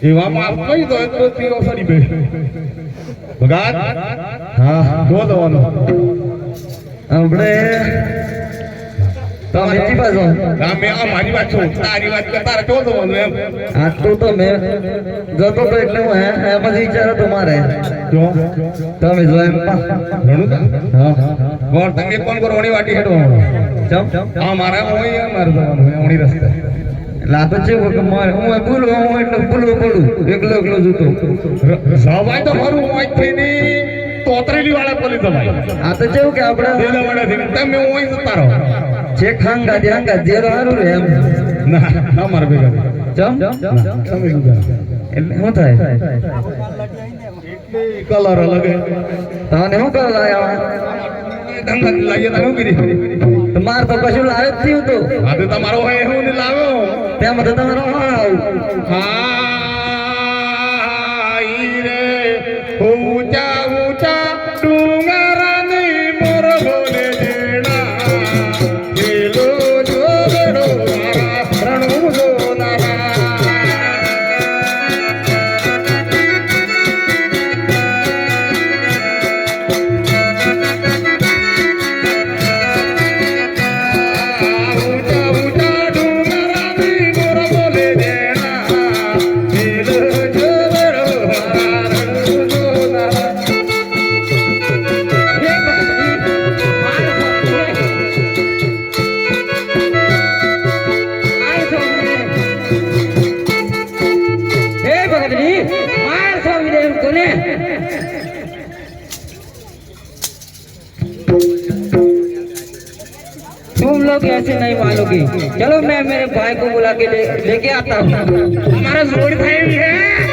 એવામાં કઈ તો એટલો પીરો સડી બે ભગાત હા જો દવાનો આપણે તો મેથી બાજુ મે આ મારી વાત છો તારી વાત કે તારે જો દવાનો એમ આટલું તો મેં જતો તો એટલે હું એમ જ વિચારો તમારે જો તમે જો એમ રણુદા હા ગોર તંગે કોણ કોરવાની વાટી હેડો ચમ હા મારા હોય માર દવાનો ઓણી રસ્તે લાતો છે કે મારે હું બોલું હું એટલે બોલવું પડું એકલો એકલો જતો સવાય તો મારું હોય થી ની તોતરેલી વાળા પોલી તો ભાઈ આ તો કેવું કે આપણે દેલા વાળા થી તમે હોય જતા રહો જે ખાંગા જેરો હારું રે એમ ના ના માર ભેગા ચમ તમે ગુગા એટલે શું થાય કલર અલગ તને શું કર લાયા ધંધા લાગે તો હું કરી તમાર તો કશું લાવે જ થયું તો આ તો તમારો હોય એવું ને લાવ્યો તેમ તો તમારો આવ હા ઈ રે ઊંચા ઊંચા ડુંગરાની મોર બોલે જેણા પેલો જોગડો મારા રણુ જોનારા तुम लोग ऐसे नहीं मानोगे चलो मैं मेरे भाई को बुला के लेके आता हूँ हमारा जोड़ भाई भी है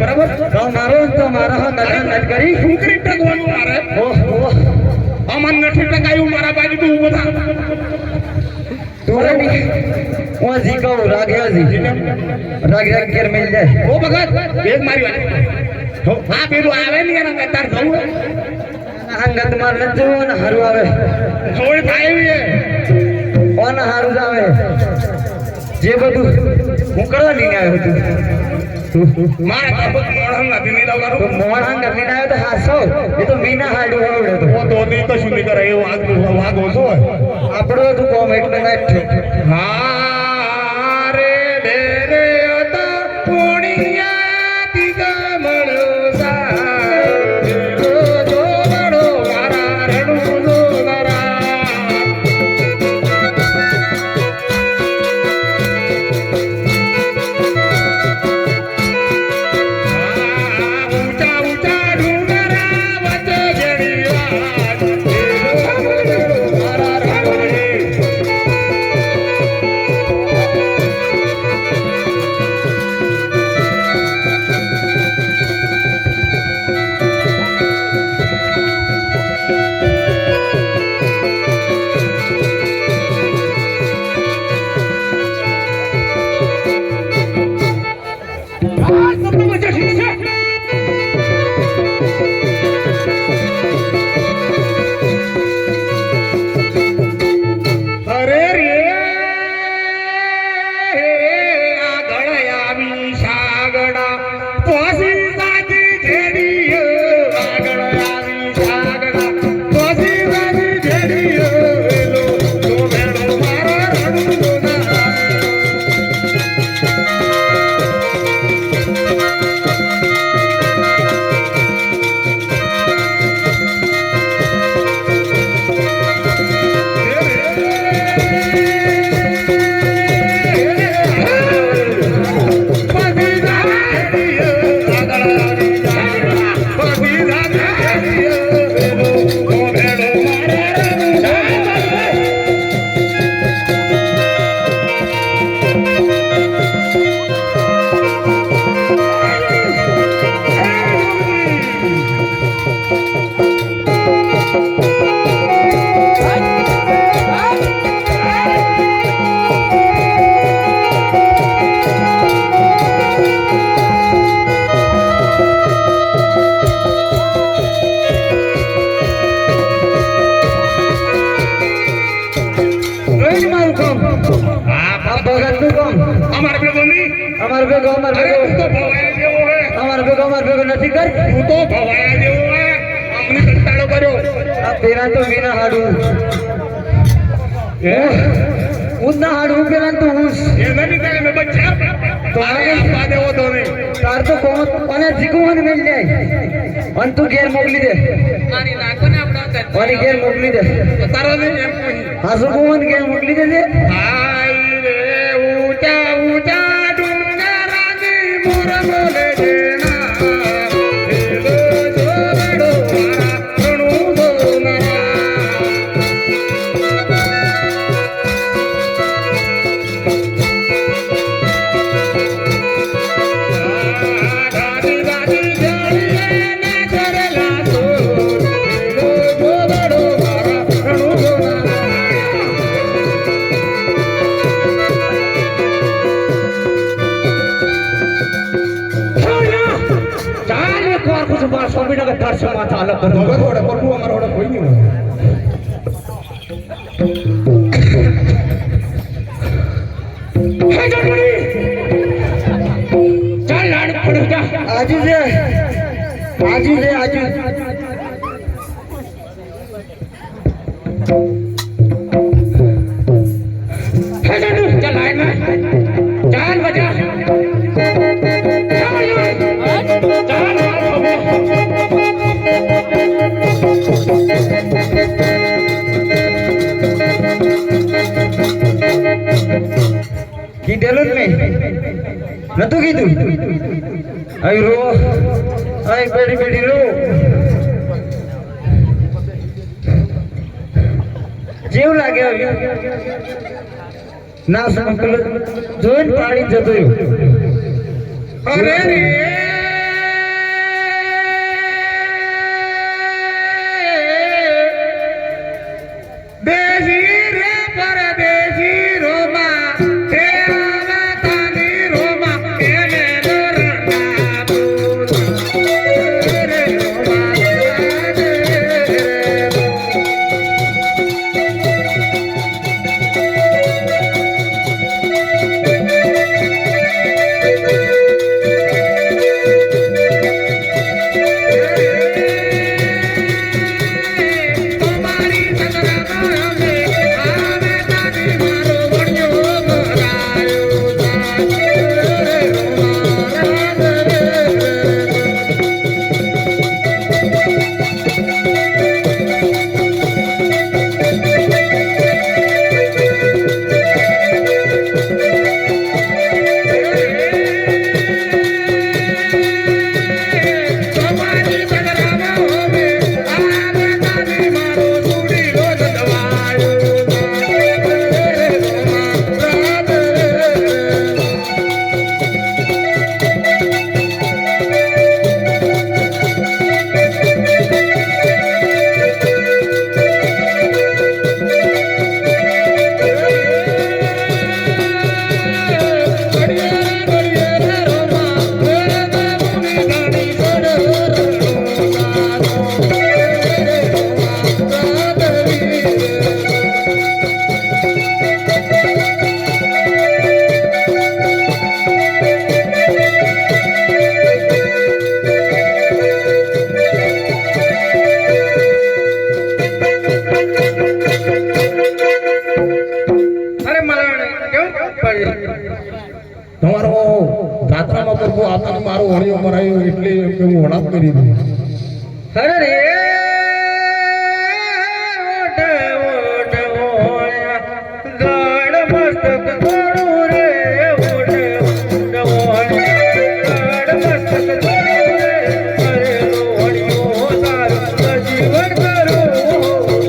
बराबर तो मारा नट करी फुकरी टकवानु मारे ओहो अमन नठी टकायु मारा बाजू तो उभो था तोरे नहीं वो जी को राग कर मिल जाए ओ भगत एक मारी वाली हो हां पेलो आवे नहीं ना तार जाऊ हंगत मार न जो न हारू आवे जोड़ थाई है ओन हारू जावे जे બધું હું કરવા લઈને આવ્યો હતો मारे काबत मोहन नदी नहीं लावला तो मोहन नदी ना तो हासो ये तो मीना हाडू होवडे तो वो दो दिन तो शुद्ध करे वो वाग होतो आपडो तो कॉमेंट में नट हां रे दे रे अता पुणिया तिगा मळसा जो जो बडो मारा रणू जो नरा અમાર ભેગો અરે તું તો ભવાયા જેવો હે અમાર ભેગો નથી કર તું તો ભવાયા જેવો હે અમને કંટાળો કર્યો આ પેલા તો વિના હાડું એ ઉના હાડું પેલા તો હું એના લીધે મેં બચ્ચા તો આને આપવા દેવો તો નહીં તાર તો કોણ અને જીગુવન મેલ જાય અને તું ઘેર મોકલી દે આની નાખો ને આપણા અને ઘેર મોકલી દે તારો નહીં એમ કહી હા સુગુવન ઘેર મોકલી દેજે હાય રે ઊંચા ઊંચા ડુંગરાની મોર બોલે જેના એલો જોડો મારા રણું દોના દાદી દાદી જાણીએ ના કરેલા તો એલો જોડો મારા રણું દોના ચાલ એક વાર કુછ બાર સ્વામીનગર દર્શન માં ચાલક કર દો ભગત વડે પ્રભુ અમારા વડે કોઈ નહીં હોય હે જણમણી ચાલ લાડ પડો જા આજુ છે આજુ હે જણુ ચાલ લાડ માં ચાલ બજા કીધેલું જ નહીં નતું કીધું અહીં રો અહીં બેડી રો જેવું લાગે આવ્યું ના સંકલ જોઈને પાણી જતો રહ્યો અરે રે દેશી રે પરદેશી રોમા હે માતાની રોમા એને નરના બોલા રે રોમા તમારી સદરા મે આમે તાની મારો વણ્યો મરાયો રે તમારી સદરા મે આમે તાની મારો સુડી લો દવાયો રે અરે મારા કેવું તમારો જાત્રામાં પ્રભુ આપને મારો વણ્યો મરાયો એટલે કે હું વણાપ કરી દઉં અરે રે ગડ મસ્તક ગોળું રે ઓઢ ગડ મસ્તક ગોળું રે અરે લોહડીઓ તારું જીવન કરું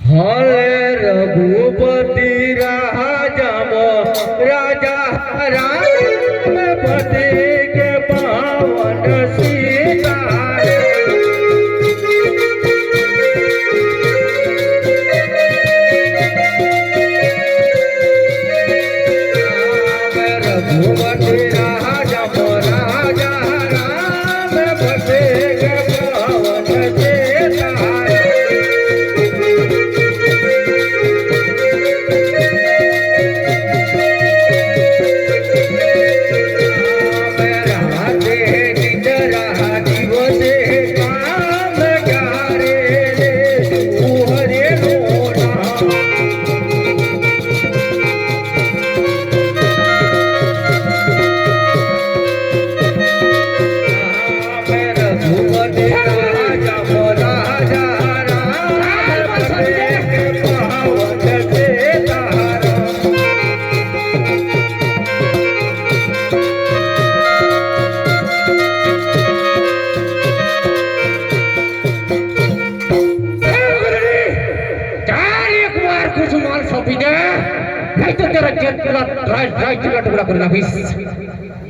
હરે રઘુપતિ રાજા રામ પતિ કે પાવન સીતા રઘુપતિ રાજા રાજા રામ બસે ગભવત ચેતા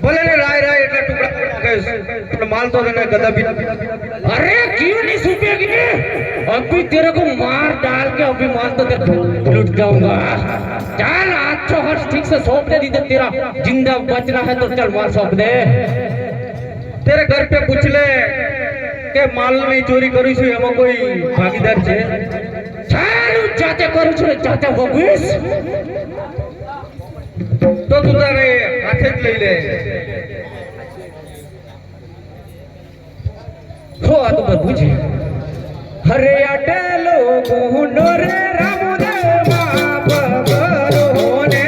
ભલે ને રાય એટલે ટુકડા કરી નાખીશ પણ માલ તો તને ગદા भी अरे क्यों नहीं सूखेगी अभी तेरे को मार डाल के अभी माल तो तेरे लूट जाऊंगा चल आज तो हर ठीक से सौंप दे दी तेरा जिंदा बचना है तो चल माल सौंप दे तेरे घर पे पूछ ले કે માલ ની ચોરી કરી છું એમાં કોઈ ભાગીદાર છે ચાલ જાતે કરું છું જાતે ભોગવીશ તો તું તારે હાથે જ લઈ લે हो आ तो बस बुझे हरे अटलो गुंडो रे राम रे बाप करो ने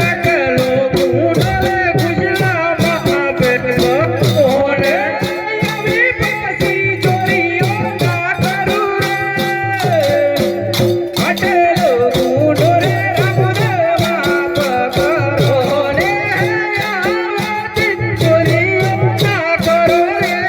अटलो गुंडो रे गुजला बाप को ने अभी पसी चोरियो ना करू रे अटलो गुंडो रे राम रे बाप करो ने चोरियो ना करो रे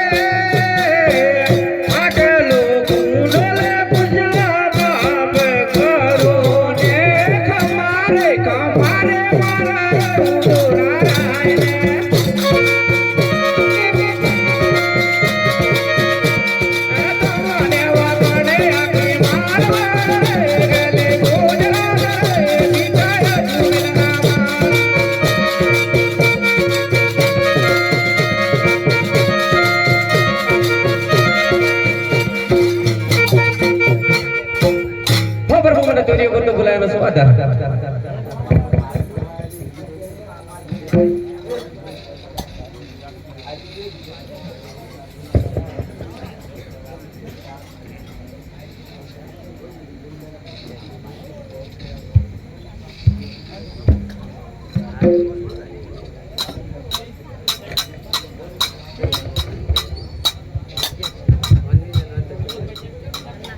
ચોરીઓ કરતો બોલાયેલો શું આધાર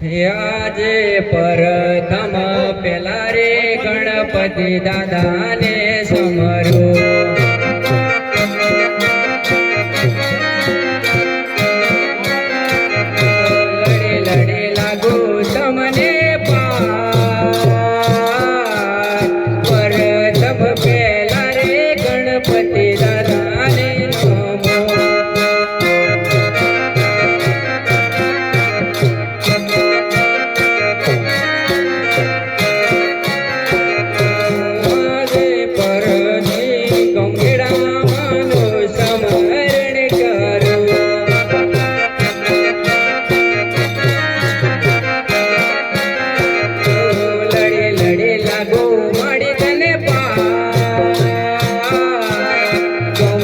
આજે પ્રથમ પેલા રે ગણપતિ દાદા ને સમરો લડે લડે લાગો તમને પ્રથમ પેલા રે ગણપતિ દાદા ને go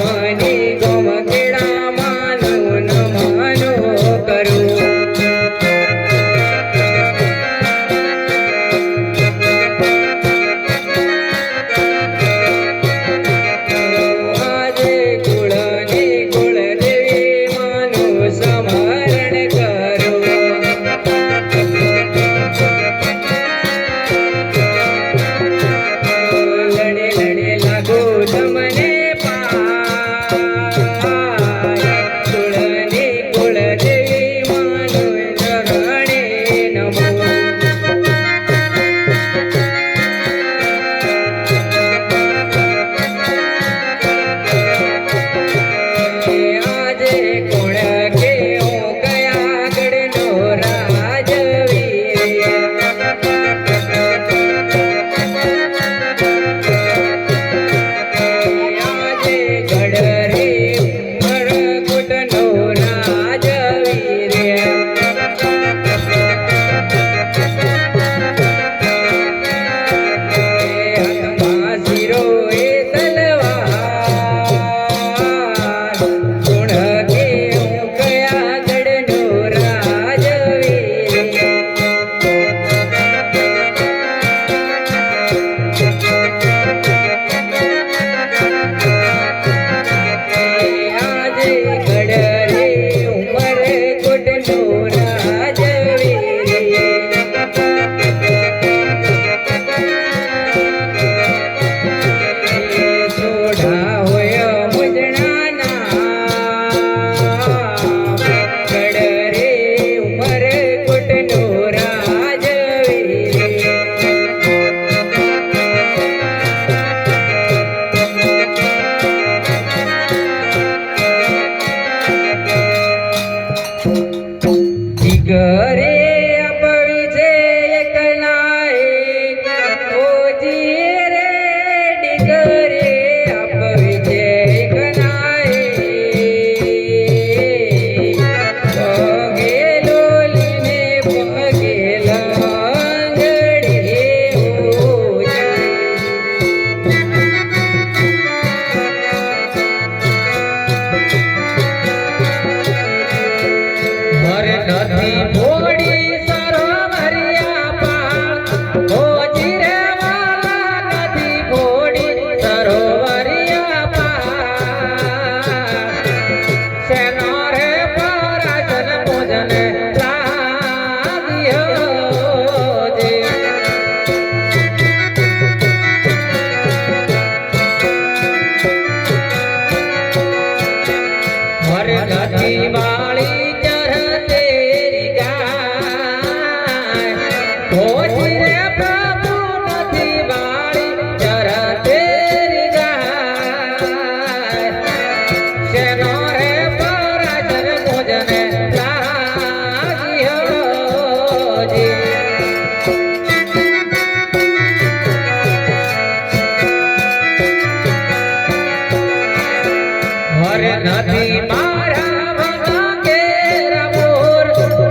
અરે નથી મારા મના કેરા મોર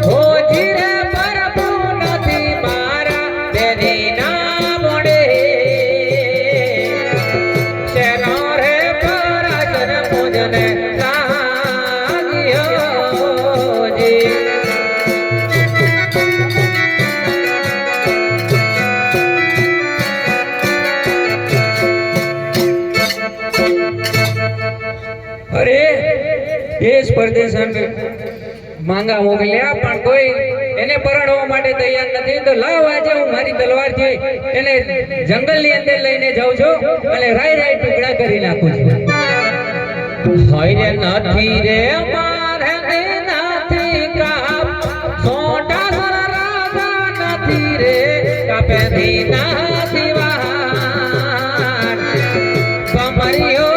હોજી રે પરપુ નથી મારા તેરી ના મોડે શેનો રે પરાજન મુજને લાગ્યો જી અરે દેશ પરદેશ માંગા મોકલ્યા પણ કોઈ એને પરણવા માટે તૈયાર નથી તો લાવ આજે હું મારી તલવારથી એને જંગલની અંદર લઈને જાઉં છું અને રાય રાય ટુકડા કરી નાખું છું હાય રે નથી રે મારે નથી કાપ સોટા સર રાજા નથી રે કાપે નથી વાહન કમરિયો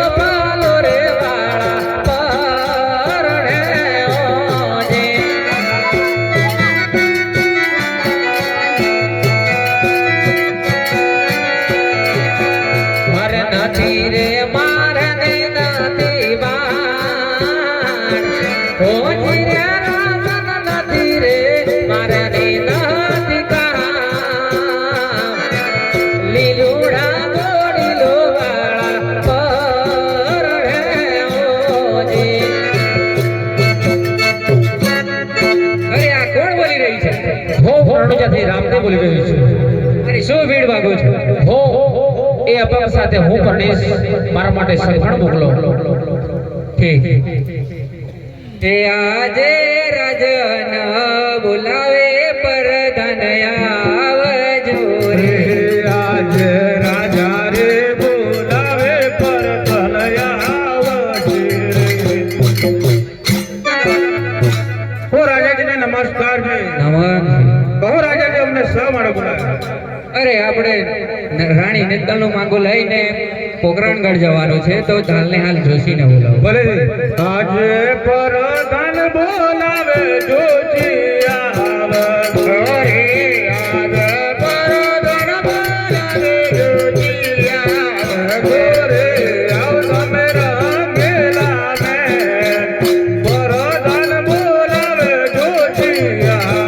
રામને બોલી રહ્યું છું અરે શું ભીડ વાગો છો હો એ અપંગ સાથે હું પરણેશ મારા માટે સગવડ મોકલો ઠીક એ આજે રાજન બોલાવે પરધન આવજો રે આજે રાજા રે બોલાવે પરધન આવજો રે હો રાજાજીને નમસ્કાર છે કહો રાજાજી અમને શા માટે બોલાવ્યા અરે આપણે રાણી નેતલનો માંગો લઈને પોકરણગઢ જવાનું છે તો હાલને હાલ જોશીને બોલાવો ભલે આજે પરધન બોલાવે જોશી આવે અરે આજે પરધન બોલાવે જોશી આવે ગોરે આવ તમે રંગેલા ને પરધન બોલાવે જોશી આવે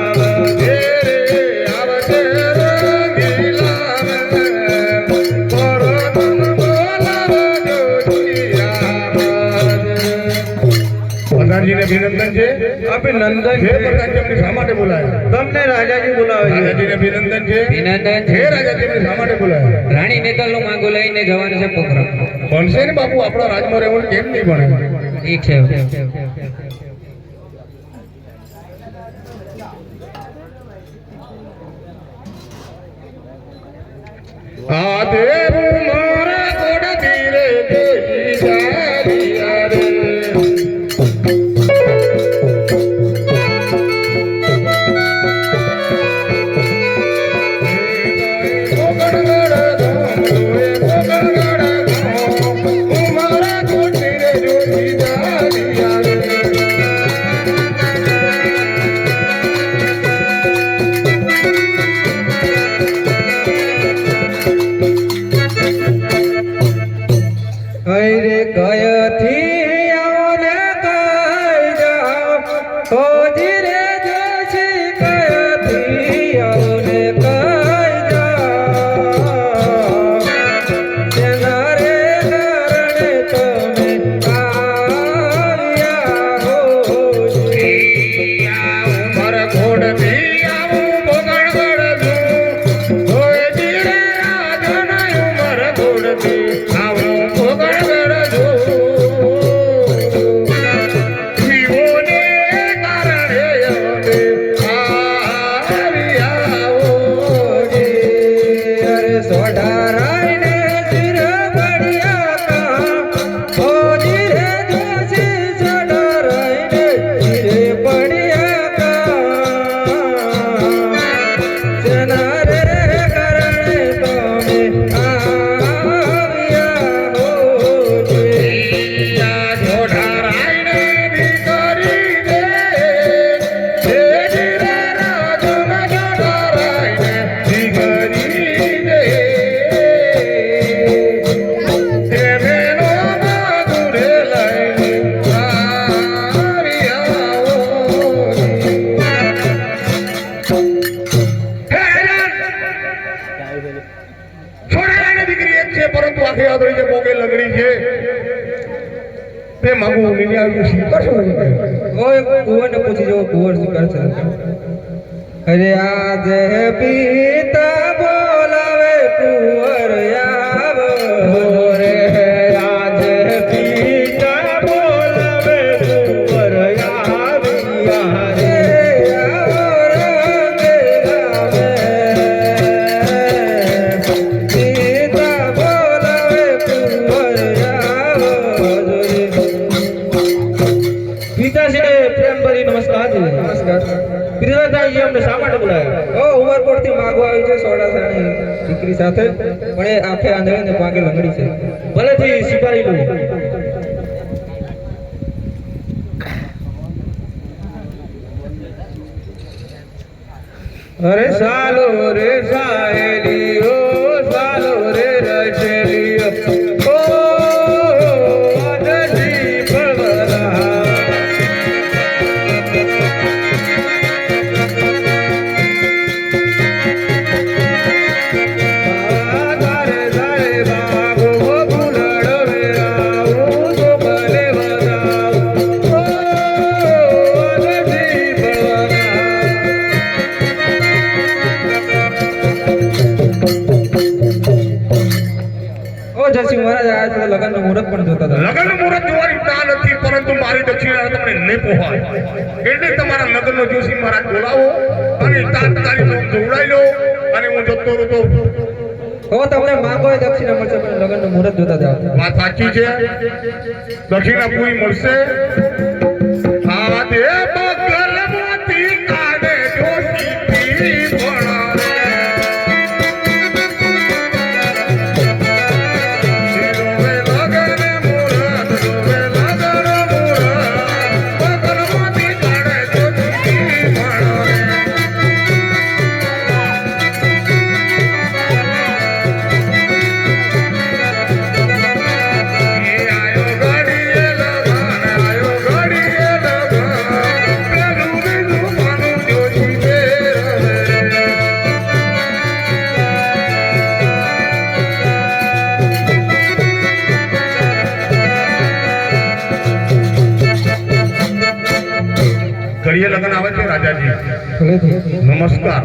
અભિનંદન છે અભિનંદન હે છે પ્રધાનજી અમને શા માટે બોલાયા તમને રાજાજી બોલાવે છે રાજાજીને અભિનંદન છે અભિનંદન હે છે રાજાજી અમને શા માટે બોલાયા રાણી નેતલનો માંગો લઈને જવાનું છે પોકરણ ભણશે ને બાપુ આપણા રાજમાં રહેવું કેમ નહીં ભણે ઠીક છે આ દેવું મારા ગોડ ધીરે દેવી જાલિયા રે કઈ રે કઈ તે માગું લીલી આવ્યું શી કરશું ઓય કુંવરને પૂછી જો કુંવર શું કરશે અરે આજ પિતા બોલાવે કુંવર આવો રે આજ પિતા બોલાવે કુંવર આવ્યા રે આવો રંગ લાવે પિતા બોલાવે કુંવર આવો પિતાશ્રીને પ્રેમ ભરી નમસ્કાર નમસ્કાર પિતાજી અમને શા માટે બોલાવ્યા ઓ ઉમરકોટ થી માગવા આવી છે સોડાસાની દીકરી સાથે પણ એ આંખે આંધળીને પાગે લંગડી છે ભલેથી સ્વીકારી લો અરે સાલો રે સાહેલીઓ સાલો રે રસેલીઓ ઓ અનજી ભવરા લગ્નનું મુહૂર્ત પણ જોતા હતા લગ્નનું મુહૂર્ત જોવાની ના નથી પરંતુ મારી દક્ષિણા તમને નહીં પોહાય એટલે તમારા લગ્નનો જોશી મારા બોલાવો અને તાત્કાલિક જોડાઈ લો અને હું જતો રહું તો હવે તમને માંગો એ દક્ષિણા મળશે પણ લગ્નનું મુહૂર્ત જોતા જાઓ વાત સાચી છે દક્ષિણા પૂરી મળશે આ દે બગલ મોતી કાઢે જોશી પી ભણા ઘડીએ લગ્ન આવે છે રાજાજી નમસ્કાર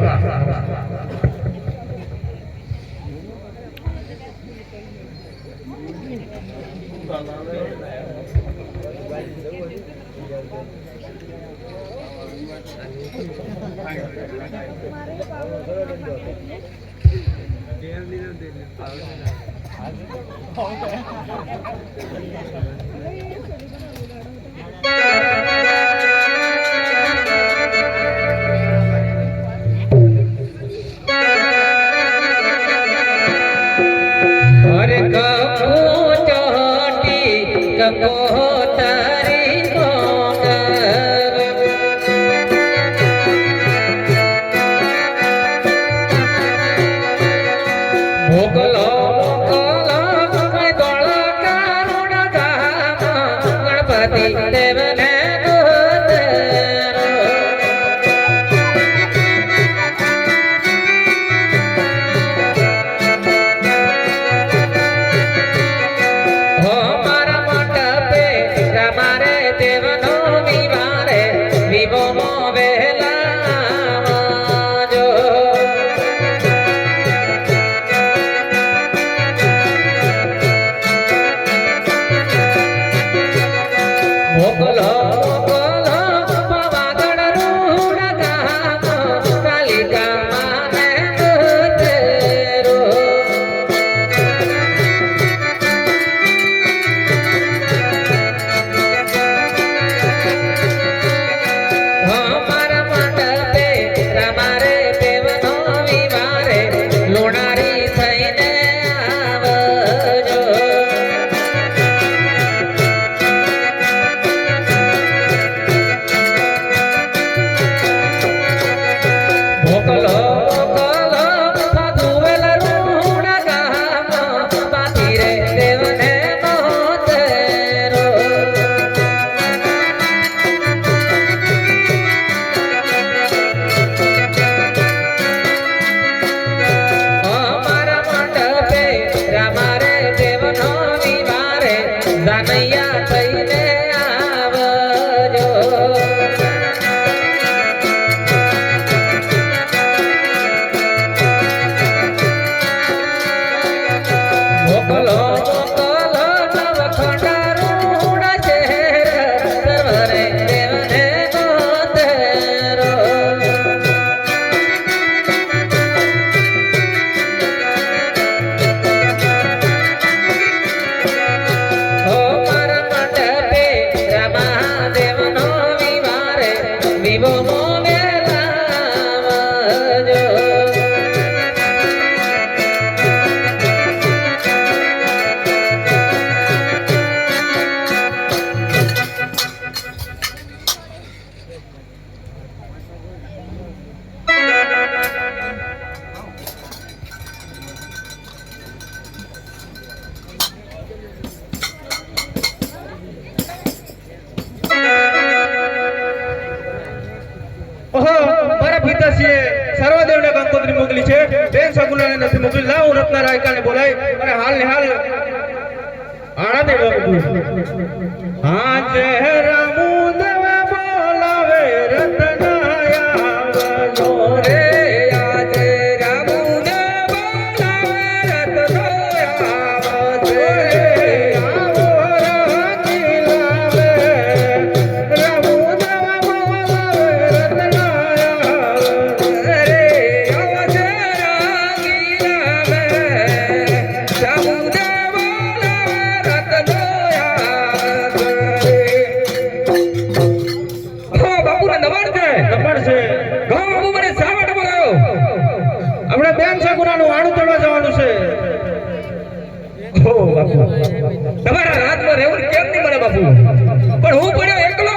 રામૈયા થઈને કંકોત્રી મોકલી છે બેન સગુણાને નથી મોકલી. લાવ હું રત્ના રાયકાને બોલાય અને હાલ ને હાલ આણા દે હા જે રામુદેવ બોલાવે રત્નાયા વજો રે આજે રામુદેવ બોલાવે રત્નાયા વજો આવો રાજી લાવે રામુદેવ બોલાવે રત્નાયા રે આજે રાજી લાવે રામુદેવ આપણે બેન સગુણાનું વાણું ચડવા જવાનું છે. હો બાપુ તમારા રાજમાં રહેવું કેમ નહીં મળે બાપુ, પણ હું પડ્યો એકલો,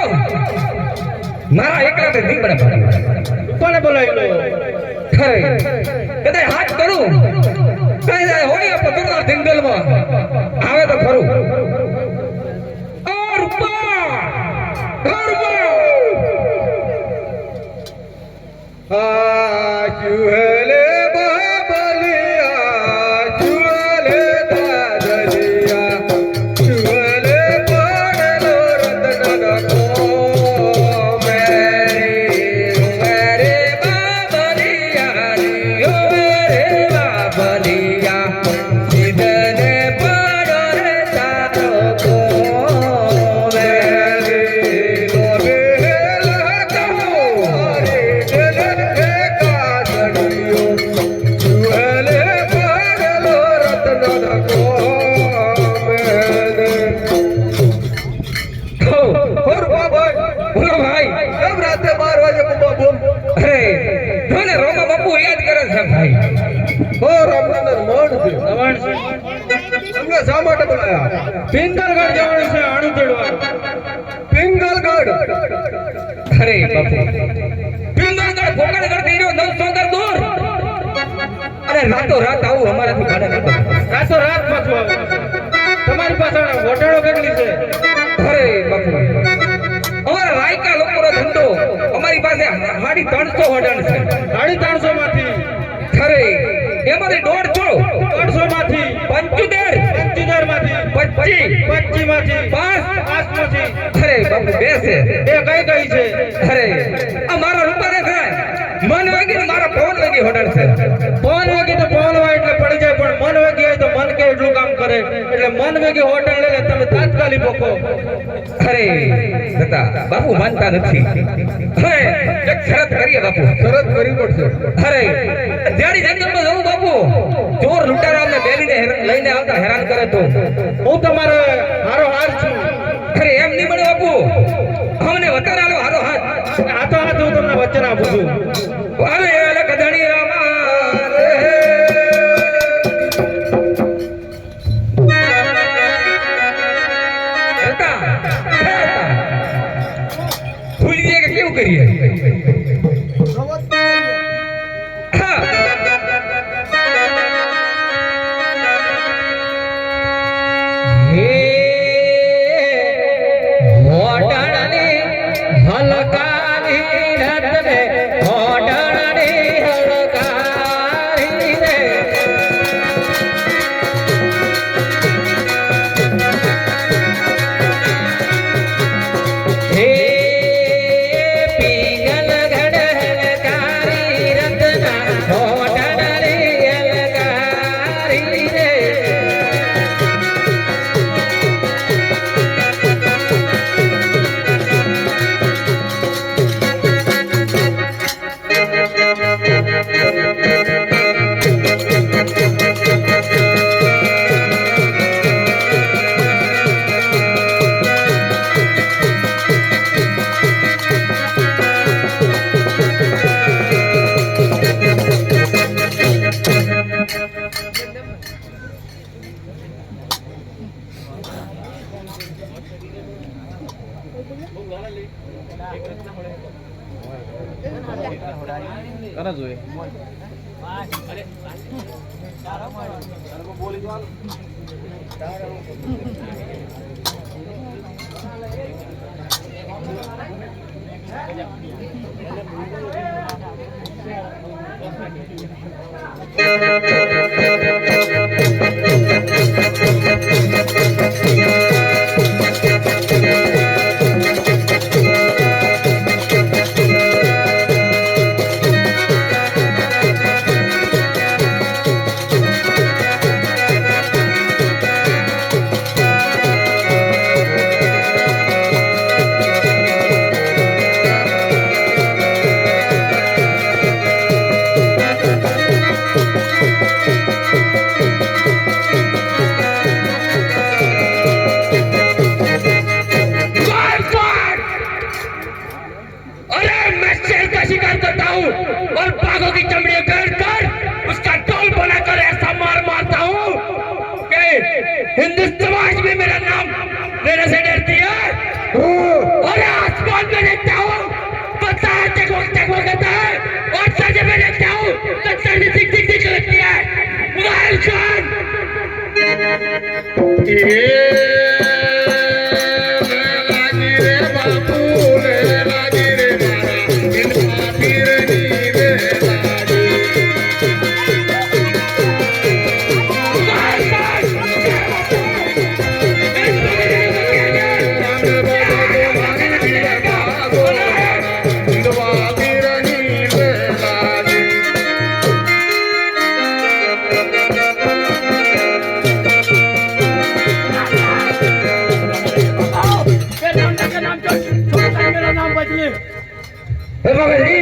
મારા એકલા ને નહીં મળે બાપુ. કોને બોલાવી લો કદાચ હાથ કરું કઈ જાય હોય પથ્થરના જંગલમાં આવે તો ખરું. ઓ રૂપા ચુહલે બાબલિયા ચુહલે દાદલિયા ચુહલે પડલો રતનનો મેરી મેરે બાબલિયા રિયો રે બાબલિયા સિદને પડો રે તારો કો મેરી લોબે લગો રે પિંગલગઢ જવાનું છે આણું તેડવા. પિંગલગઢ અરે બાપુ પિંગલગઢ ફોકલગઢ થઈ રહ્યો 900 દૂર અને રાતો રાત આવું અમારાથી ભાડે નતો. રાતો રાત પાછું આવે. તમારી પાસે વટાડો કેટલી છે? અરે બાપુ અમારા રાયકા લોકોનો ધંધો અમારી પાસે 350 વડાણ છે. 350 માંથી અરે એમાંથી 150 માંથી 75 માંથી 25 માંથી 5 માંથી. અરે બાપુ બે છે. બે કઈ છે? અરે આ મારા રૂપાને છે મન વાગી ને મારા પવન વાગી હોડલ છે. પવન વાગી તો પવન વાય એટલે પડી જાય, પણ મન વાગી હોય તો મન કે એટલું કામ કરે. એટલે મન વાગી હોટલ લઈને તમે તાત્કાલિક પોકો. અરે દાદા બાપુ માનતા નથી. હવે એક શરત કરીએ બાપુ. શરત કરવી પડશે. અરે જાડી જંગલમાં જવું બાપુ, ચોર લૂંટારા અમને બેલીને લઈને આવતા હેરાન કરે તો હું તમારો હારો હાર છું. અરે એમ નહીં મળે બાપુ, અમને વતન આલો હારો હાથ. હાથો હાથ હું તમને વચન આપું છું. અરે અલગ ધણી રામા ભૂલી જાય કે કેવું કરીએ. अरे मैं शेर का शिकार करता हूँ और बाघों की चमड़ी उखाड़ कर उसका टोल बनाकर ऐसा मार मारता हूँ कि हिंदू समाज में मेरा नाम लेने से डरती है। और आसमान में देखता हूँ पता है चकमक चकमक करता है और सज में देखता हूँ तो चंडी दिख दिख दिख लगती है। मुगल खान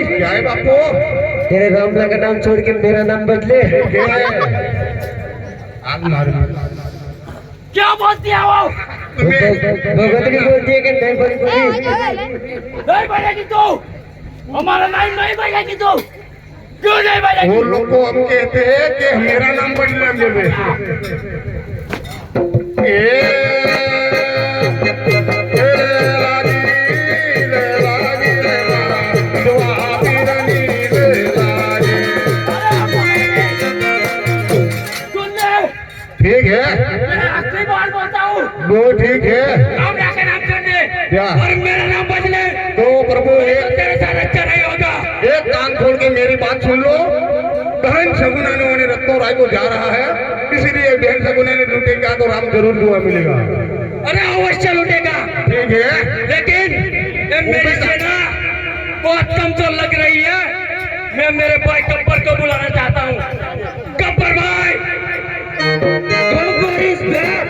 क्या है बापू? तेरे रामला का नाम छोड़ के मेरा नाम बदले। आग मारो। क्या बोलती है वो? भगवती बोलती है कि नहीं बोली? नहीं बनेगी तू, हमारा नाम नहीं बनेगी तू, क्यों नहीं बनेगी? वो लोग को हम कहते हैं कि मेरा नाम बदले बोले। ठीक है, मैं आखिरी बार बोलता हूँ, वो ठीक है। नाम रखे नाम करने क्या? और मेरा नाम बदले तो प्रभु तो एक तेरे साथ अच्छा नहीं होगा। एक कान खोल के मेरी बात सुन लो। बहन शगुना ने रत्नो राय को जा रहा है, इसीलिए बहन शगुना ने लूटेगा तो राम जरूर दुआ मिलेगा। अरे अवश्य लूटेगा, ठीक है, लेकिन ये मेरी सेना बहुत कमजोर लग रही है। मैं मेरे भाई गब्बर को बुलाना चाहता हूँ। गब्बर भाई, गब्बर is back.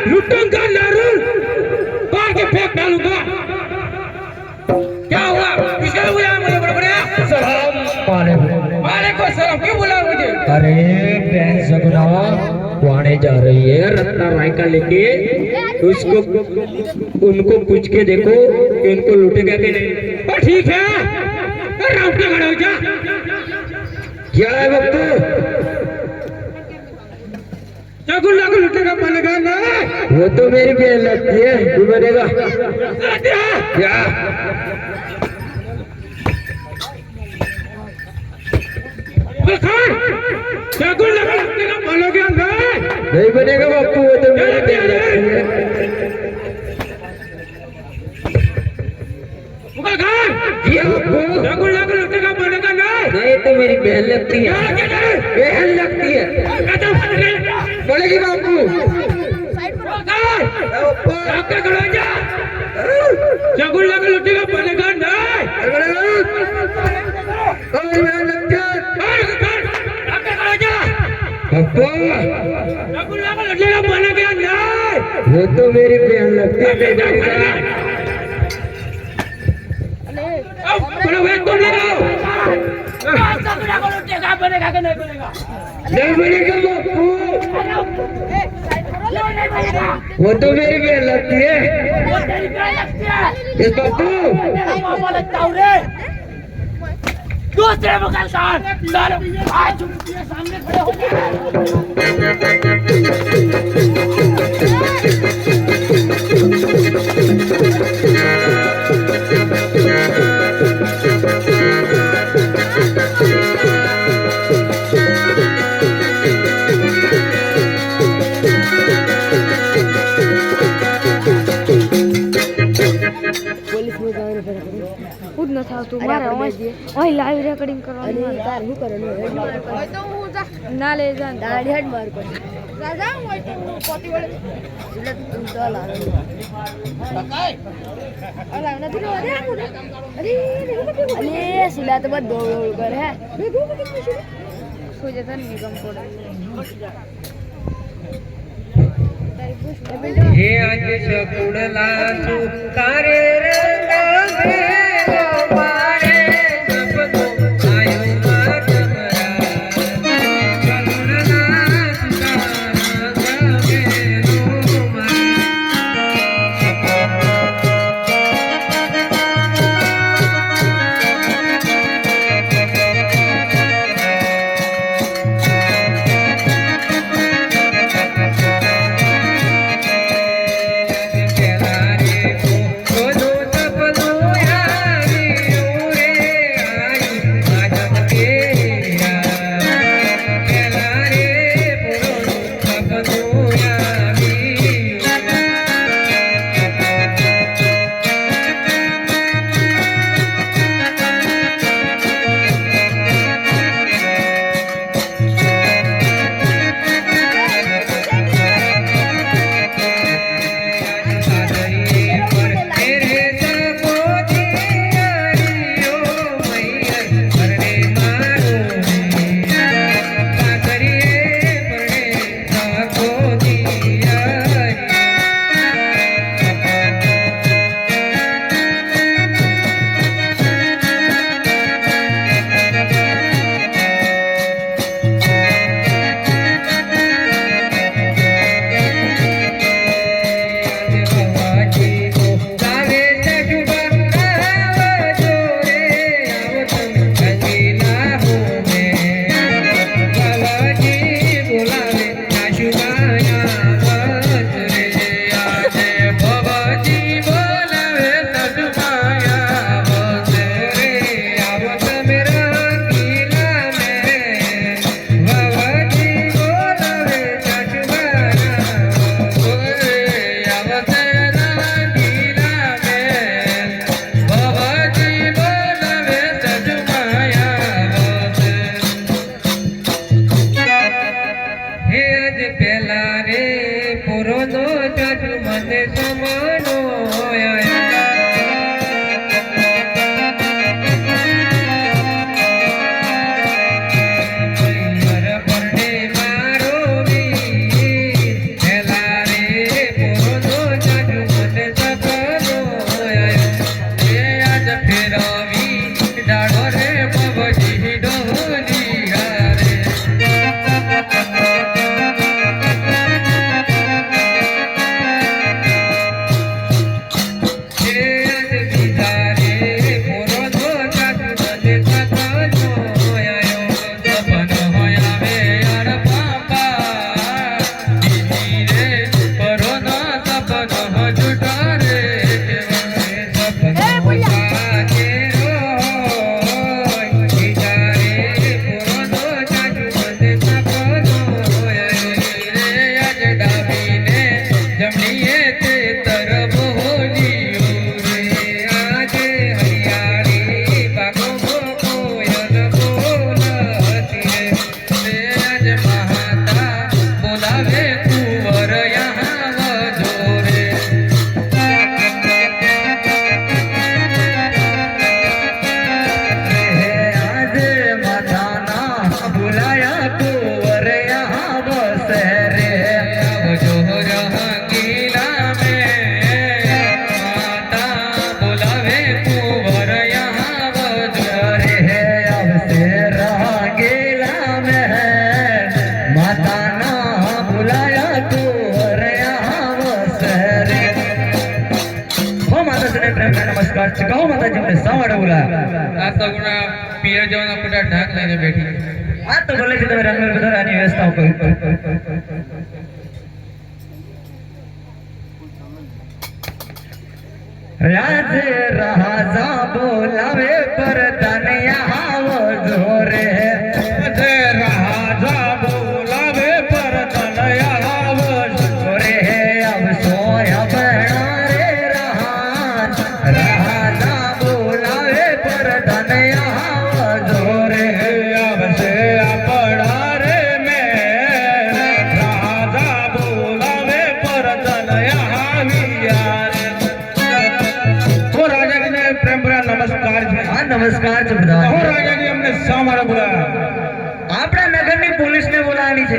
लूटूंगा नारू पार के फेंक डालूंगा। क्या हुआ? किसका बुलाया मुझे? बड़ा सलाम वालेकुम सलाम। क्यों बुलाया मुझे? अरे बहन सगुना वाणे जा रही है रत्ना राय का लेके, उसको उनको पूछ के देखो कि उनको लूटेगा कि नहीं। ठीक है, राउंड पे खड़ा हो जा। क्या है बप्पू? गुल्ला को लूटेगा बनेगा ना? वो तो मेरी बहन लगती है, तू बनेगा क्या? गुल्ला को लूटेगा बनोगे नहीं बनेगा बप्पू, वो तो मेरी बहन लगती है। ये गुल्ला को लूटेगा बनेगा ना? नहीं तो मेरी बहन लगती है, बहन लगती है। बोलेगी बापू गुल्ला को लूटेगा बनेगा ना? गुल्ला को लूटेगा बनेगा ना? वो तो मेरी बहन लगती है। પણ હવે તો નહીં રહો नहीं बनेगा बापू वो तो मेरी बेल लगती है इस बापू दूसरे मुगल खान आज उनके सामने खड़े हो गए ખુદ ન થાવતું મારે અહીં લાઈવ રેકોર્ડિંગ કરવાનું તાર શું કરવાનું હોય તો હું ના લે જા દાડી હેડ માર કર રાજા હું તો પોતી વળે એટલે તું તો લાવ બકાય અલા નથી રો અરે અરે સિલા તો બધ દોડ કરે હે ભેગું કે કોઈ જતા નિગમ પડે હે આજ સકુડલા તારે રંગા ભેગો મારે સપનો આયો માર તમારા સકુડલા તારા ભેગો નમસ્કાર ચકાઓ માતાજી અમને શા માટે બોલાયા આ સગુણા પિયર જવાના બધા ઢાક લઈને બેઠી આ તો ભલે કે તમે રંગ વધારાની વ્યવસ્થાઓ કરી રાજ રાજા બોલાવે પર તનયા જોરે રાજા બોલાવે પર તનયા જોરે અબ સોયા બના રે રહાન રાજા બોલાવે પર તનયા જોરે અબ સે પડા રે મે રાજા બોલાવે પર તનયા વિયા નમસ્કાર છે હા નમસ્કાર છે બધા હો રાજાજી અમને શા માટે બોલાયા આપણા નગરની પોલીસને બોલાવવાની છે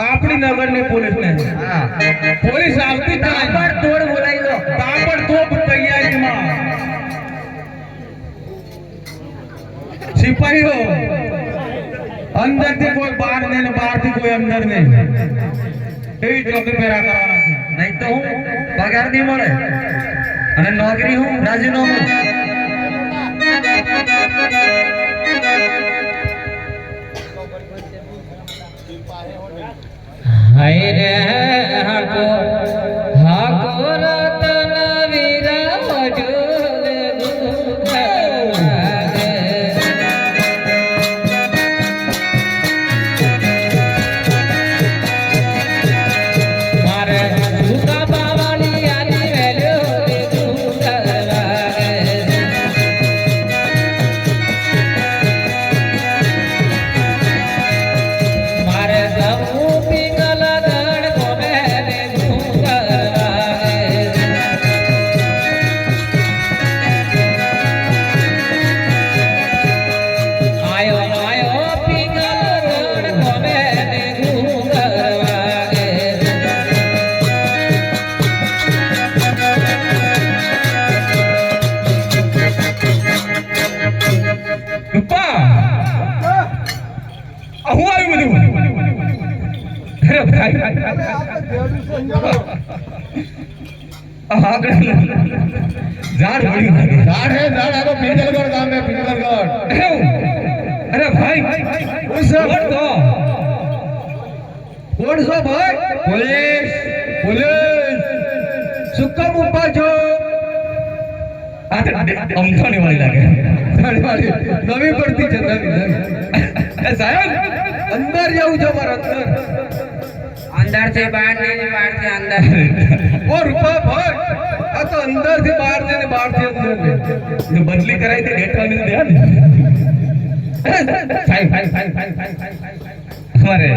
આપણી નગરની પોલીસને હા પોલીસ આવતી જ નહીં તાબડ તોડ બોલાવી દો તાબડ તોડ તૈયારીમાં સિપાહીઓ અંદરથી કોઈ બહાર નહીં ને બહારથી કોઈ અંદર નહીં એવી ચોકી પેરા કરવાના છે નહીં તો હું પગાર નહીં મળે અને નોકરી હું રાજીનામું હાય રે હાકો હાકો રતન વીરા જોલે મારે સુતા બાવાની આની વેલ્યો ઝાડ વળી ઝાડ હે ઝાડ આ તો પિંગલગઢ ગામ હે પિંગલગઢ અરે ભાઈ કોણ તો કોણ છો ભાઈ પોલીસ પોલીસ સુકમ ઉપર છો આ અમથાણી વાળી લાગે નવી પડતી છે નવી સાહેબ અંદર જવું છે મારા અંદર અંદર से बाहर नहीं बाहर से अंदर ઓ રૂપા ભાઈ આ તો અંદર થી બહાર છે ને બહાર થી અંદર ને બદલી કરાઈ તે ડેટા ને દે ને ફાઈન અમારે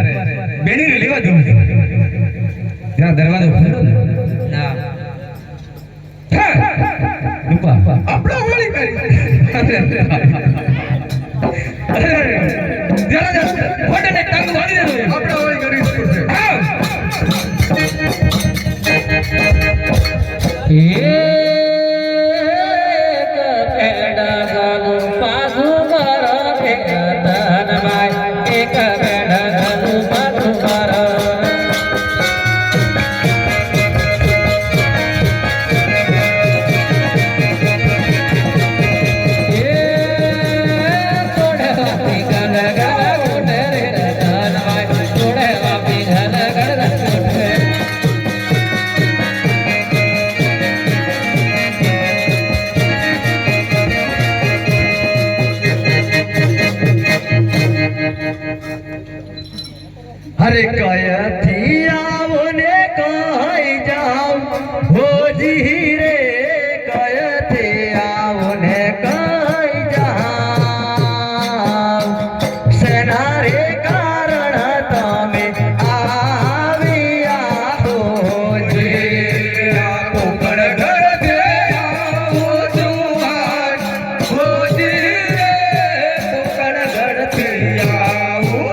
બેની ને લેવા દઉં જરા દરવાજો ખોલો ને ना રૂપા આપણો વાળી કરી જરા ફોટો ને ટાંગ વાળી દે આપણો વાળી કરી હા એક પેડા ગાનું પાછું મારા ભેગા ભાઈ એક પેડા ગાનું પાછું મારા हरे कयथी आवो ने कहि जाओ भोजी रे कयथी आवो ने कहि जाओ सेना रे कारण तमे आविया भोजी कोकण घर दे आवो जुआन भोजी रे कोकण घर दे आवो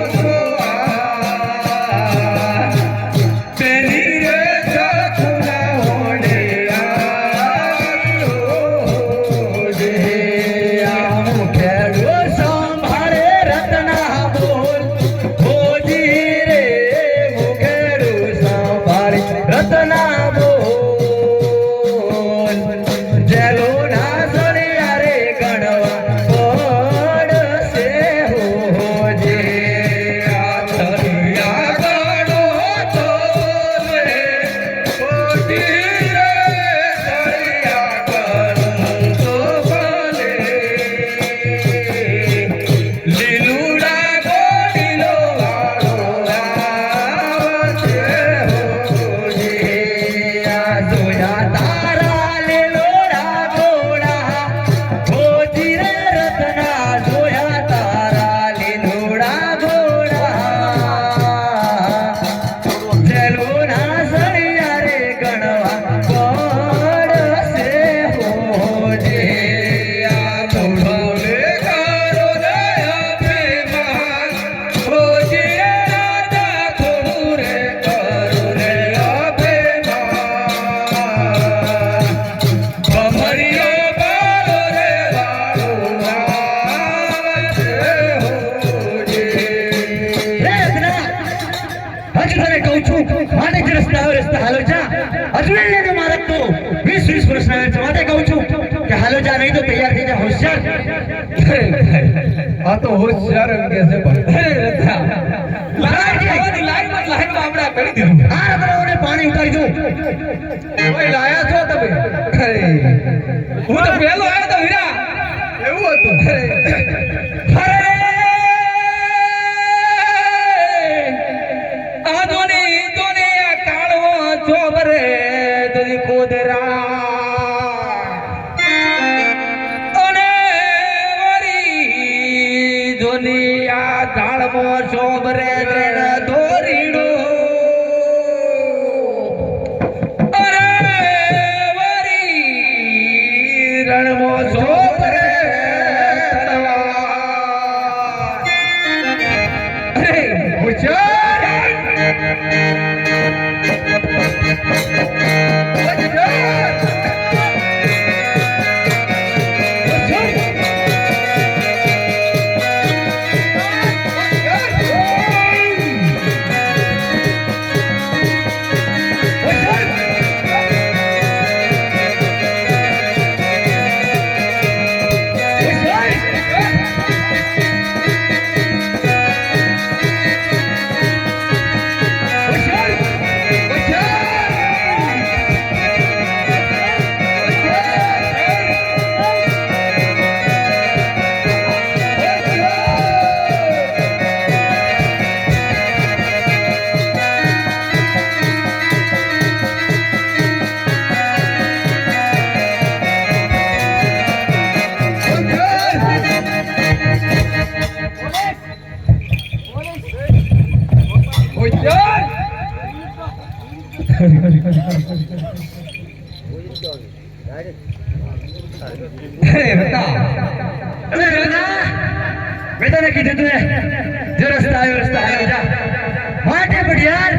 માટે જ રસ્તા હાલો જા અજમેર ને મારે તો 20 વર્ષ ના છે માટે કહું છું કે હાલો જા નહીં તો તૈયાર થઈ જા હોશિયાર આ તો હોશિયાર એમ કે છે ભાઈ લાઈનમાં આપણે કરી દીધું આ રબરાઓને પાણી ઉતારી દો ઓય લાયા છો તમે હું તો પહેલો આવ્યો તો હીરા એવું હતું મેં તને કીધું તું જે રસ્તા આવ્યો જા માટે બઢિયાર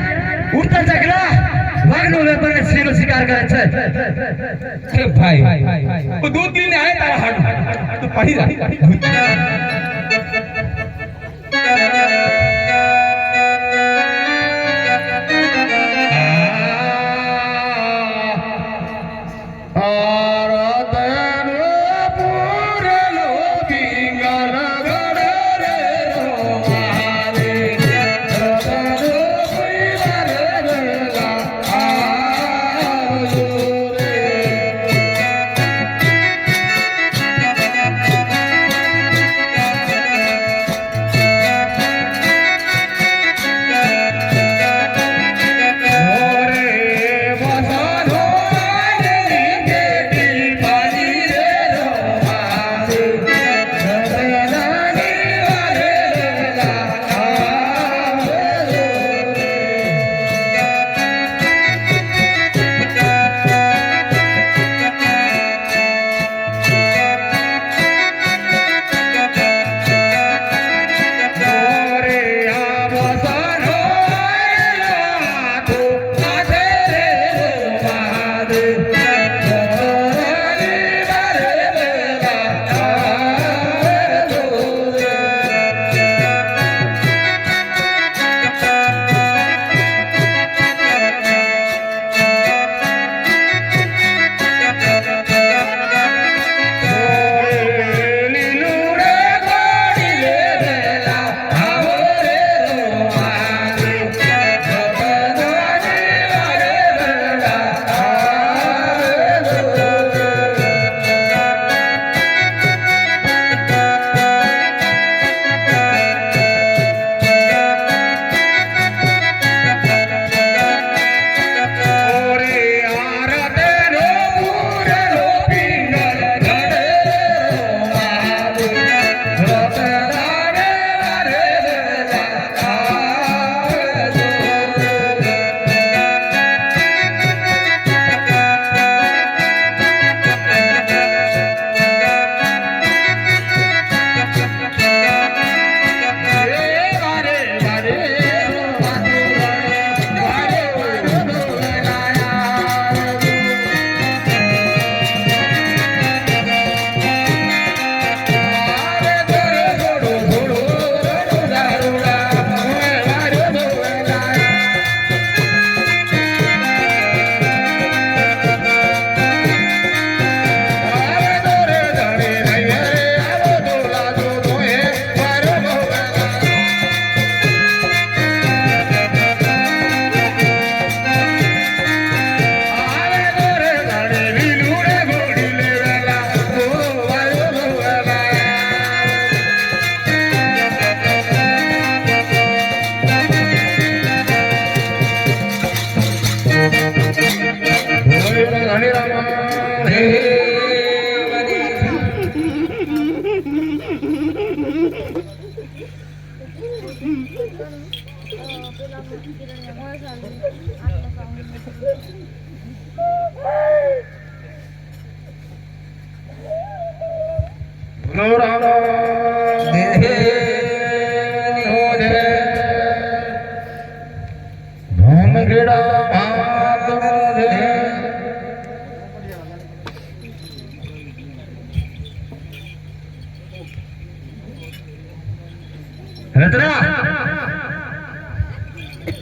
ઉડતા ચકલા વાઘનો વેપાર અને સિંહનો શિકાર કરે છે અરે ભાઈ તું દૂધ પીને આય તારા હાડ તું પડી જા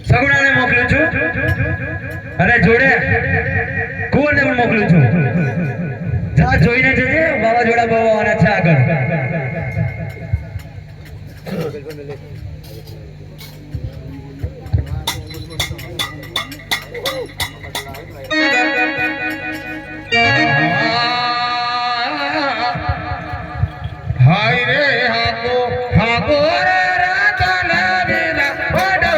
સગુણાને મોકલું છું અને જોડે કુંવરને પણ મોકલું છું. જા જોઈને જજે, વાવાઝોડા બહુ આવવાના છે આગળ. હાય રે હાકો હાકો રે રાતના વેલા વડો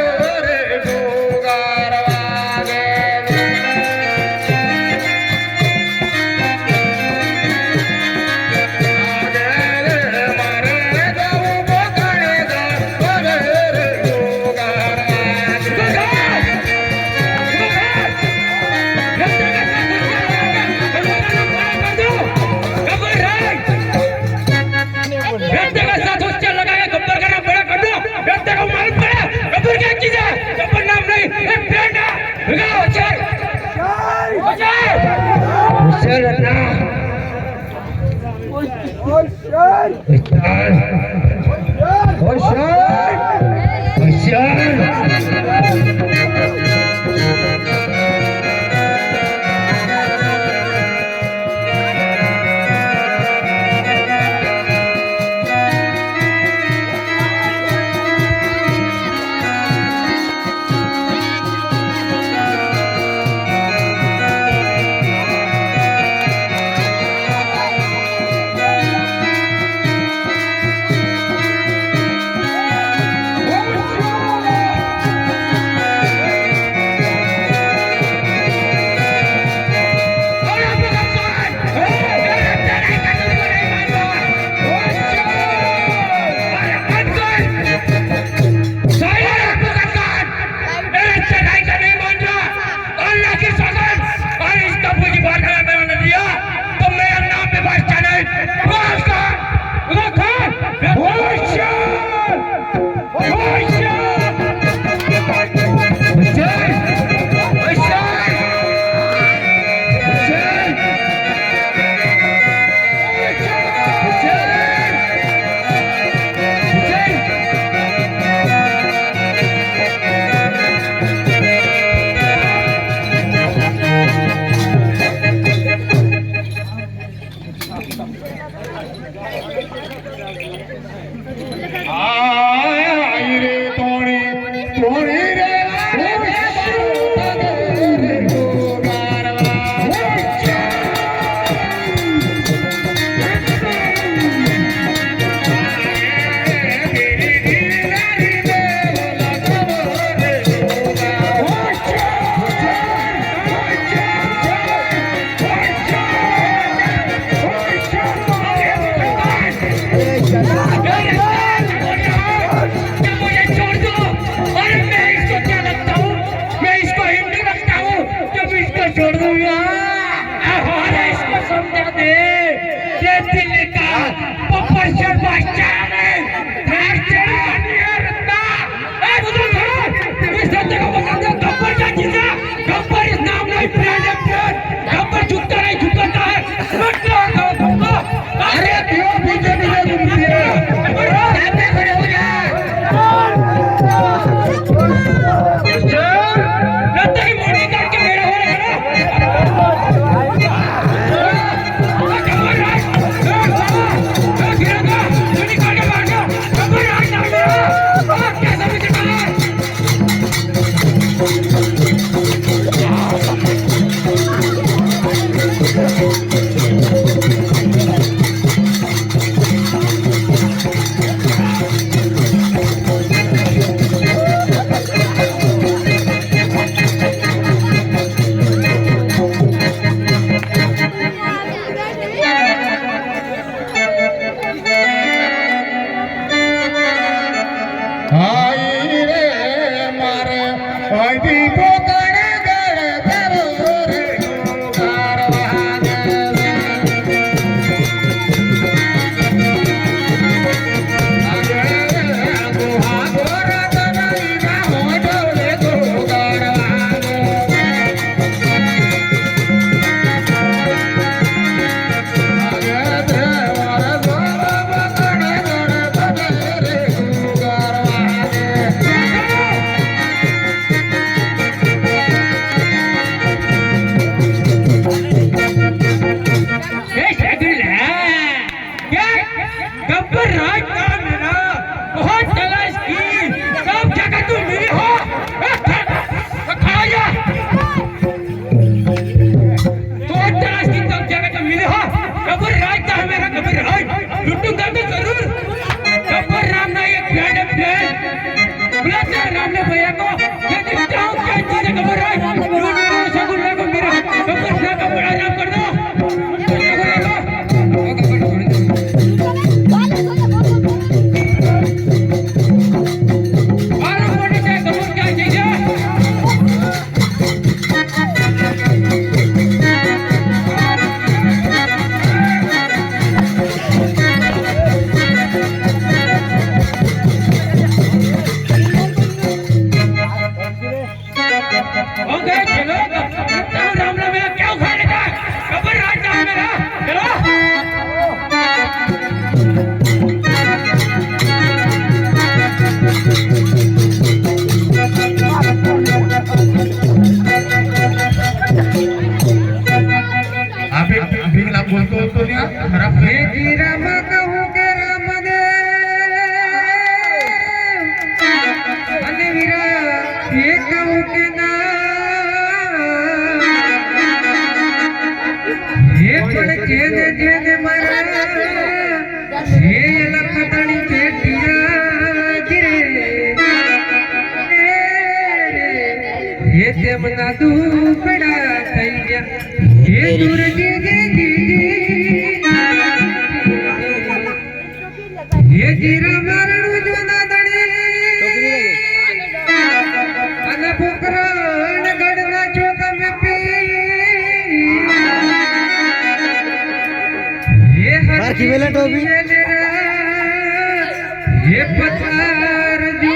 રે ગોગાર વાગે મારે જાવું બોકાણે વડો રે ગોગાર व्यक्ति का साथ उससे लगा के गब्बर का नाम बड़ा कर दो. व्यक्ति को मालूम पड़ा गब्बर क्या चीज है. गब्बर नाम नहीं, एक ब्रांड है. रुको चल चल रत्ना આય રે તોણી તોણી રે Unicorn शगुन लगो मेरा कपड़ा का बड़ा आराम कर दो आराम करने से कबूल क्या चाहिए ओके चलो रामला मेरा क्या उखाड़े का खबर राज नाम मेरा चलो આપે ભીગલા બોલતો હતો ને ખરાબ હે જી રામ કહું કે રામ દે અને વીરા હે કહું કે ના હે પણ જેને જેને મારા હે લખતણી પેટિયા ગિરે હે તેમના દુખડા થઈ ગયા હે દૂર ये जीरा मारणु जो ना दणे अन पुकरण गडना चोक में पी ये हर की टोपी ये पत्थर जो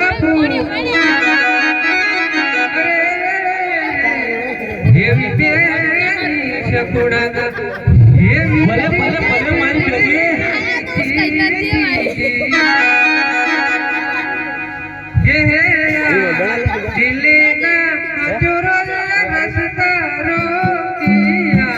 अपू अरे ये विपेनी शकुड़ा ये भले भले भले मारी लगी ये दिल्ली का जोरो रास्ता रोकिया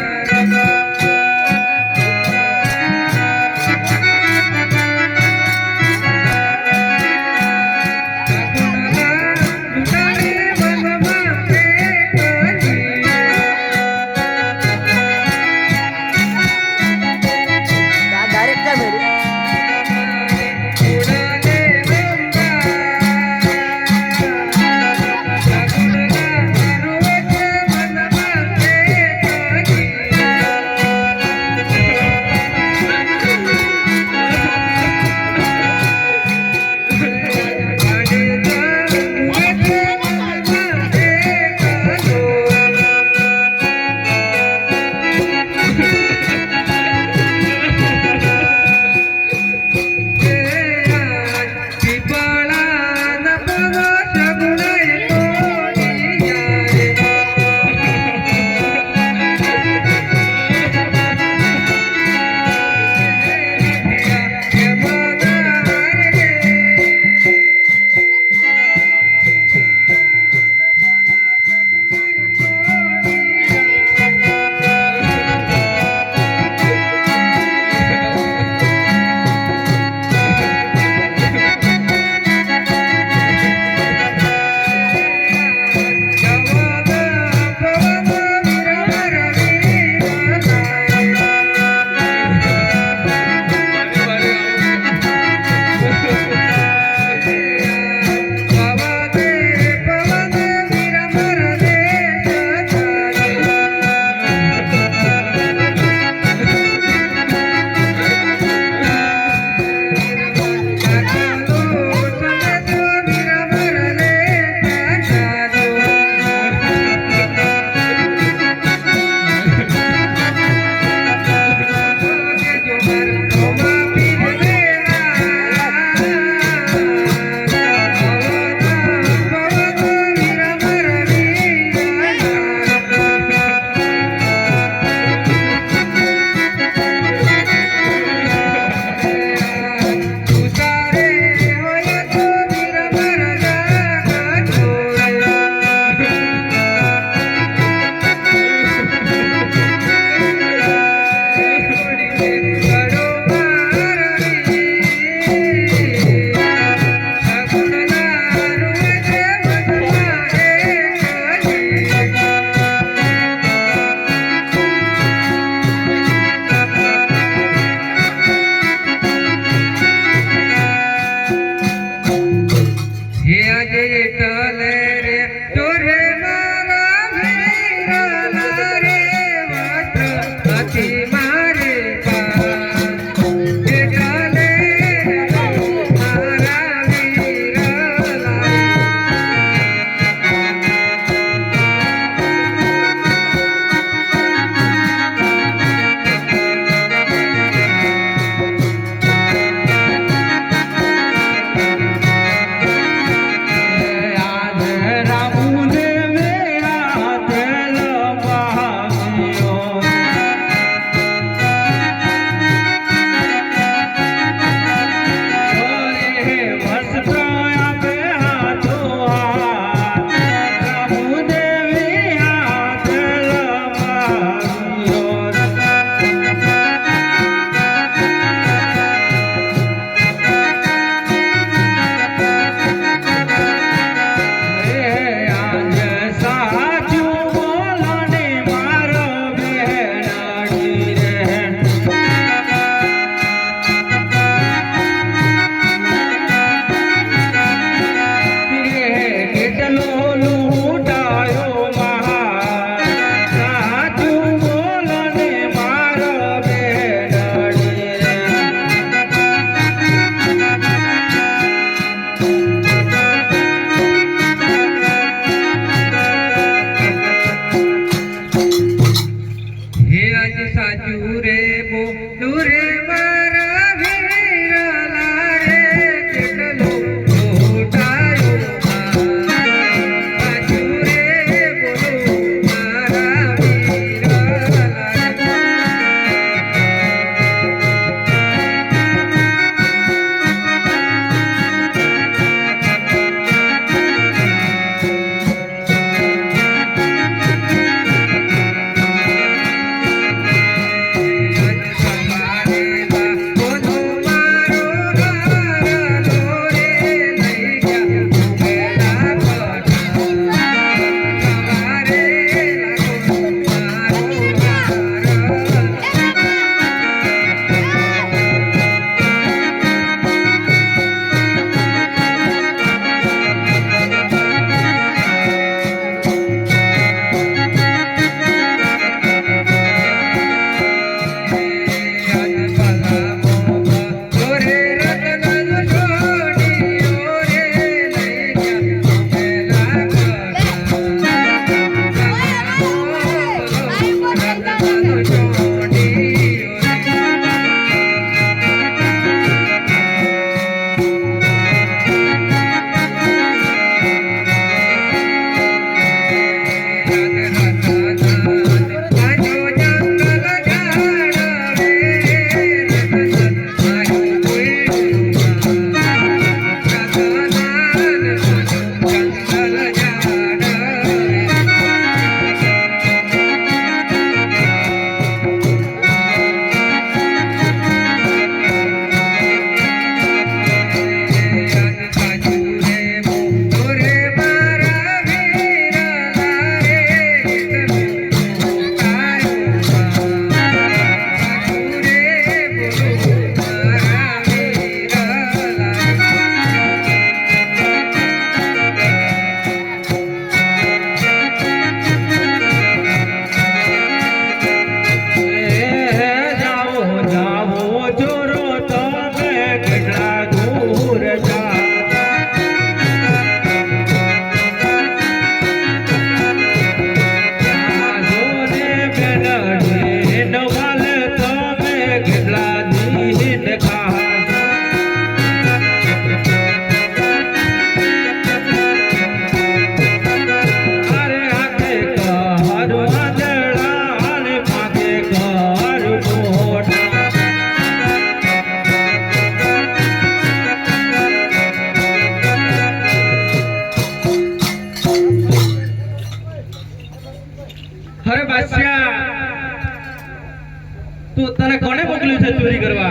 અરે બાદશાહ તું તને કોને મોકલ્યું છે ચોરી કરવા?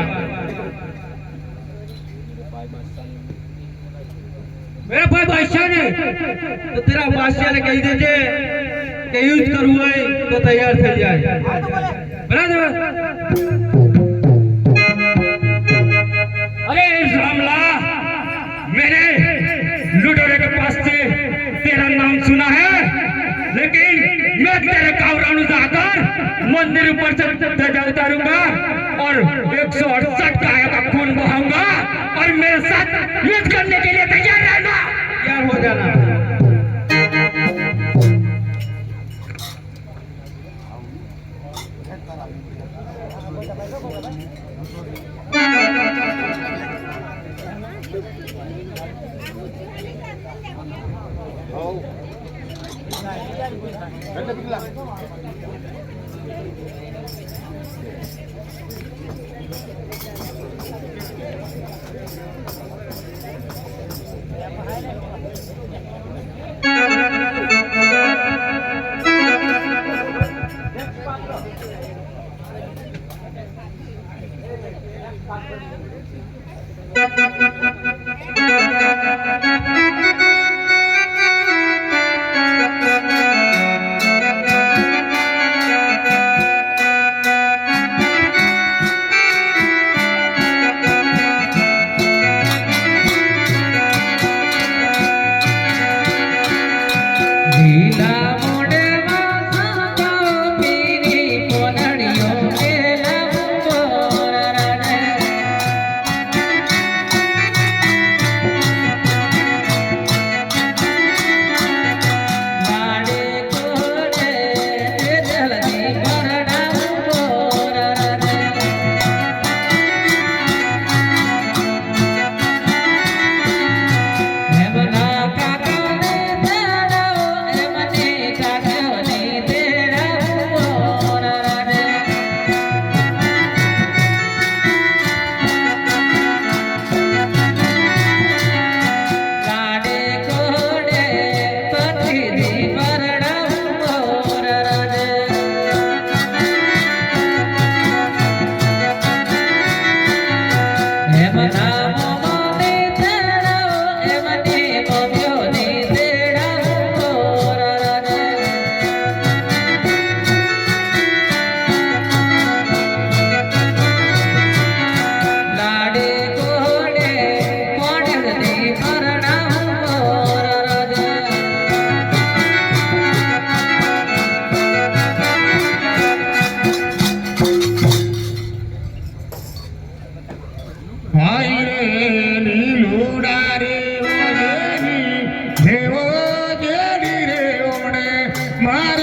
मेरा भाई बादशाह ने તો તેરા બાદશાહને કહી દેજે કે યુદ્ધ કરવું હોય તો તૈયાર થઈ જાય. बराबर अरे रामला मैंने लुटेरे के पास से तेरा नाम सुना है लेकिन मैं तेरे कावरानू जाकर मंदिर ऊपर से ध्वजा उतारूंगा और 168 गायों का खून बहाऊंगा और मेरे साथ युद्ध करने के लिए तैयार रहना. तैयार हो जाना. મારે